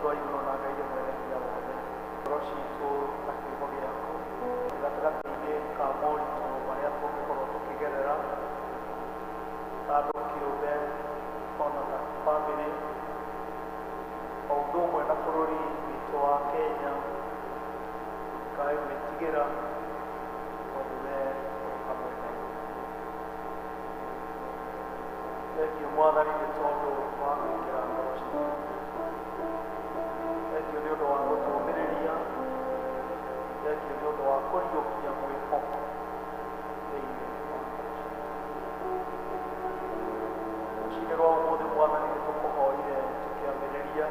Nitwa igũrũ na Ngai mwendia wothe ngoro citũ na kiugo gĩaku gatagatĩ-inĩ ka moritũ marĩa tũngĩkorwo tũkĩgerera ta andũ kĩũmbe ona ta bamĩrĩ o ũndũ ũmwe na bũrũri witũ wa Kenya tũkae gwĩtigĩra tondũ wee ũrĩ hamwe na ithuĩ. Thengiũ Mwathani nĩ tondũ wa gwĩkĩra ngoro citũ. Thengiũ nĩ ũndũ wa gũtũũmĩrĩria. Thengiũ nĩ ũndũ wa kũriũkia mwĩhoko thĩinĩ wa ngoro citũ. Rũciinĩ rwa ũmũthĩ Mwathani nĩ tũkũhoire tũkĩambĩrĩria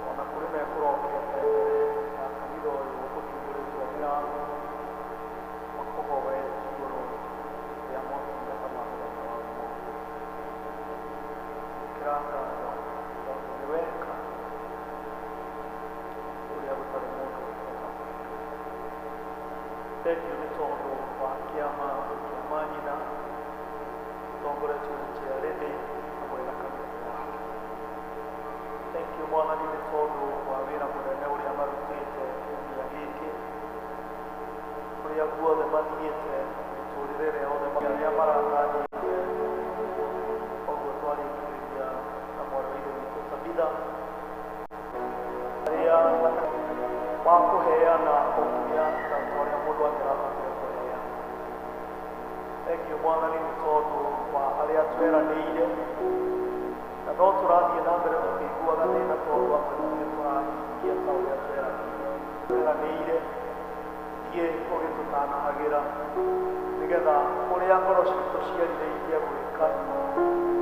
ona kũrĩ mekũrokete mbere ya kanitha ũyũ ũkũhingũrĩtwo mĩrango makũhoe igũrũ rĩa motungata ma mũthenya wa ũmũthĩ. Ĩkĩra ngatho tondũ nĩ weka ũrĩa gũtarĩ mũndũ ũngĩhota gwĩka. Thengiũ nĩ tondũ wa kĩama kĩa nyina ũtongoretio nĩ Charity hamwe na kanitha wake. Thengiũ Mwathani nĩ tondũ wa wĩra mũnene ũrĩa marutĩte kiumia gĩkĩ kũrĩa guothe mathiĩte mĩtũrĩre yothe arĩa maratanyĩte. Koguo twarĩkĩrĩria na mwarĩ wa ithe witũ Tabitha arĩa makũheana ũkinya na ũrĩa mũndũ angĩrabatire kũheana. Thengiũ Mwathani nĩ tondũ wa arĩa tweranĩire na no tũrathiĩ na mbere tũkĩiguaga thĩna tondũ amwe tũtirĩ tũrahingia ta ũrĩa tweranĩire. Thiĩ ũgĩtũtanahagĩra nĩgetha ũrĩa ngoro citũ ciĩrirĩirie gwĩka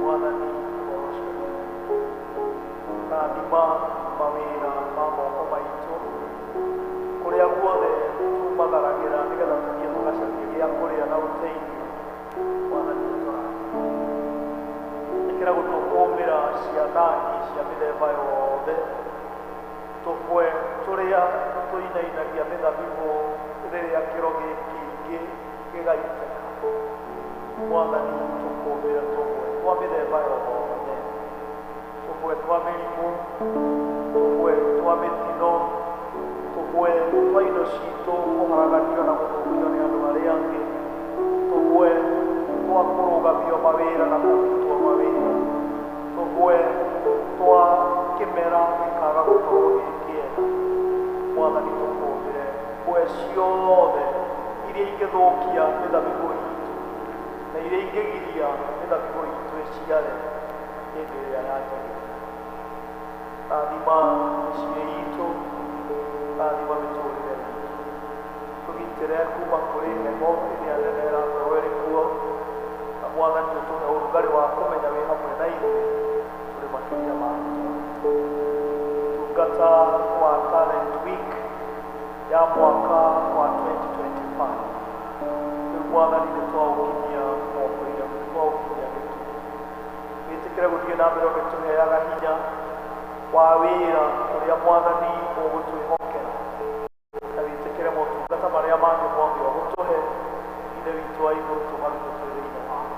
Mwathani ngoro citũ. Rathima mawĩra ma moko maitũ kũrĩa guothe tumagaragĩra nĩgetha tũthiĩ tũgacarie gĩa kũrĩa na ũteithio. Mwathani tũrathima. Ĩkĩra gũtũkũũmĩra ciana cia mĩthemba yothe tũkwe tũrĩa tũinainagia mĩthabibũ rĩrĩa kĩro gĩkĩ gĩgaitĩka. Mwathani tũkũũmĩra tũkwe twa mĩthemba yothe, tũkwe twa mĩrimũ, tũkwe twa mĩtino, tũkwe twa indo citũ kũharaganio na gũthũkio nĩ andũ arĩa angĩ, tũkwe twa kũrũgamio mawĩra na kũrutwo mawĩra, tũkwe twa kĩmera gĩkaga gũkorwo gĩ kĩega. Mwathani tũkũũmĩre kwe ciothe iria ingĩthũkia mĩthabibũ itũ na iria ingĩgiria mĩthabibũ itũ ĩciare hĩndĩ ĩrĩa yagĩrĩire. Rathima mĩciĩ itũ, rathima mĩtũrĩre itũ, tũgitĩre kuma kũrĩ heho ĩrĩa nene ĩrakorwo ĩrĩ kuo, na Mwathani ũtũhe ũrugarĩ wa kũmenya wĩ hamwe na ithuĩ tũrĩ makĩria ma ũtungata wa Talent Week ya mwaka wa 2025. Rĩu Mwathani nĩ twaũkinyia moko-inĩ, nĩ twaũkinyia gĩtugĩ. Wĩtĩkĩre gũthiĩ na mbere ũgĩtũheaga hinya wa wĩra ũrĩa Mwathani ũgũtwĩhokera, na wĩtĩkĩre motungata marĩa mangĩ mothe ũgũtũhe Ithe witũ wa igũrũ tũmarute twĩ thĩinĩ wamo.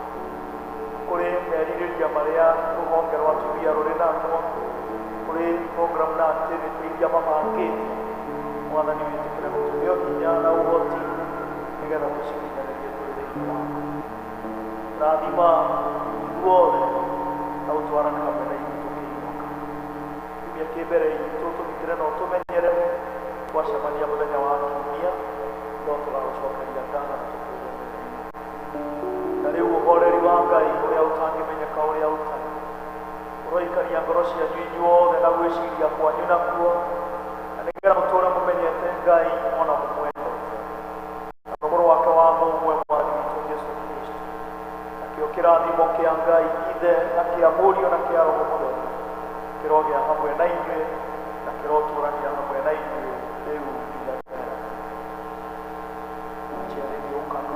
Kũrĩ merirĩria marĩa rũhonge rwa atumia rũrĩ namo, kũrĩ program na activity iria mabangĩte, Mwathani wĩtĩkĩre gũtũhe hinya na ũhoti nĩgetha tũcikinyanĩrie twĩ thĩinĩ wamo. Rathima ithuothe na ũtwarane hamwe na ithuĩ tũkĩinũka. Kiumia kĩ mbere itũ tũgitĩre na ũtũmenyere, twacemania mũthenya wa Kiumia no tũgagũcokeria ngatho na tũkũũria na rĩu ũhoreri wa Ngai ũrĩa ũtangĩmenyeka ũrĩa ũtarĩ ũroikania ngoro cianyu inyuothe na gwĩciria kwanyu nakuo, na nĩgetha mũtũũre mũmenyete Ngai ona mũmwendete na thogoro wake wa mũmwe Mwathani witũ Jesũ Kristo. Nakĩo kĩrathimo kĩa Ngai Ithe na kĩa Mũriũ na kĩa Roho Mũtheru kĩrogĩa hamwe na inyuĩ na kĩrotũũrania hamwe na inyuĩ rĩu nginya tene. Charity ũkana.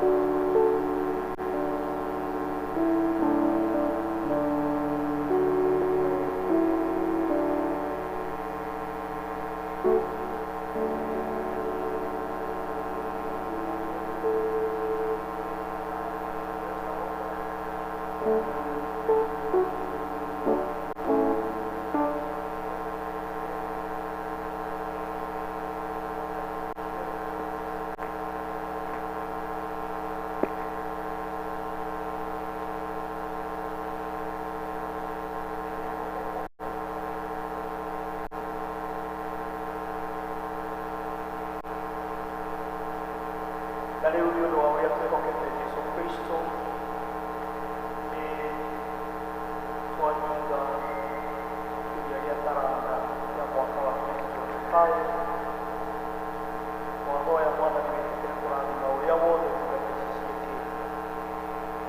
na rĩu nĩ ũndũ wa ũrĩa twĩhokete Jesũ Kristo nĩ twanyonga kiumia gĩa taranda ya mwaka wa 2025 twahoya Mwathani wĩtĩkĩre kũrathima ũrĩa wothe ndungata ici ciĩkĩte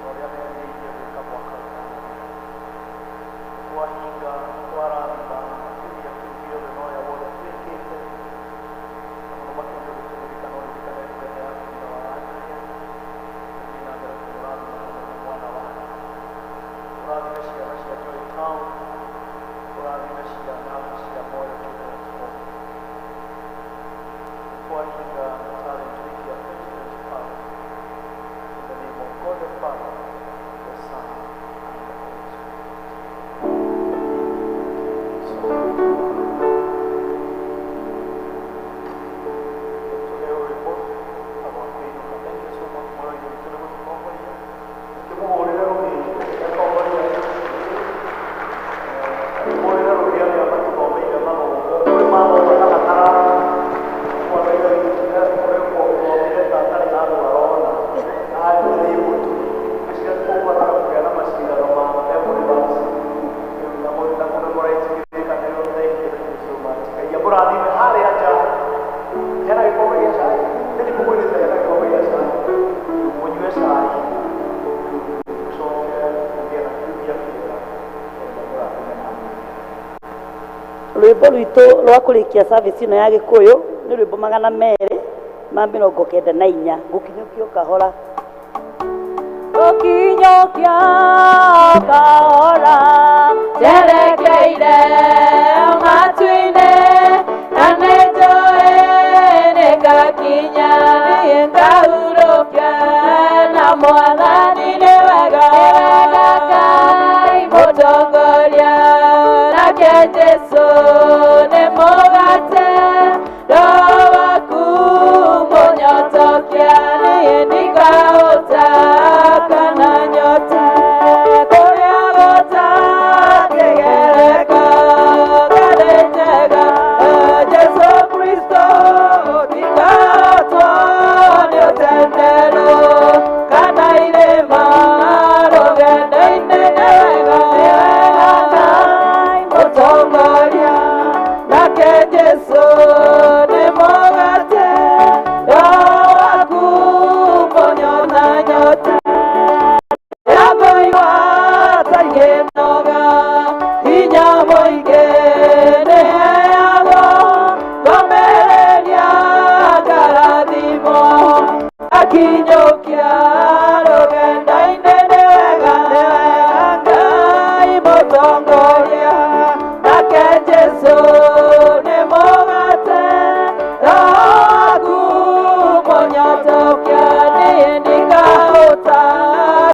na ũrĩa merirĩirie gwĩka mwaka ũtanambia twahinga twarathima kiumia kĩu gĩothe na ũrĩa wothe twĩkĩte na mũno makĩria gũtũririkana ũririkane ndungata yaku thutha wa Anania gũthiĩ na mbere kũmũrathima hamwe na mwana wake ũrathime ciana cia Joy Town ũrathime ciana cia Moyo Children's Home twahinga talent week ya 2025 in the name of God the Father, the Son, and the Holy Spirit. Today we report about kuinuka. Thank you so much for your incredible company. Kimuhurira ruhije yakoboye kimuhurira ruhije yakoboye mama kuri mama bakatara kwa hiyo ile kwa kuleta hatari na wanaona hadi leo ashikapo kwa kuona mashirika kama hapo ni basi na mbona kuna bora hizi kama leo ndio so much ya bora ni hali acha yana iko ya sai ndio kueleza yana iko ya sai mwenyewe sai so ndio na Rwimbo rwitũ rwa kũrĩkia service ĩno ya Gĩkũyũ nĩ rwimbo 294 gũkinyũkio kahora gũkinyũkio kahora njerekeire matu-inĩ na nĩnjũĩ nĩngakinya niĩ ngahurũkia na Mwathani nĩ wega Ngai mũtongoria nake Jesũ nĩ mũgate Roho waku mũnyotokia niĩ ndikaũtaka na nyota kũrĩa gũtakĩgereka ngarĩ njega Jesũ Kristo ndikaotwo nĩ ũtenderũ kana irĩma rũgendo-inĩ nĩ wega Ngai mũtongoria nake Jesũ nĩ mũgate Roho waku mũnyona nyota Yagoiwa taigĩno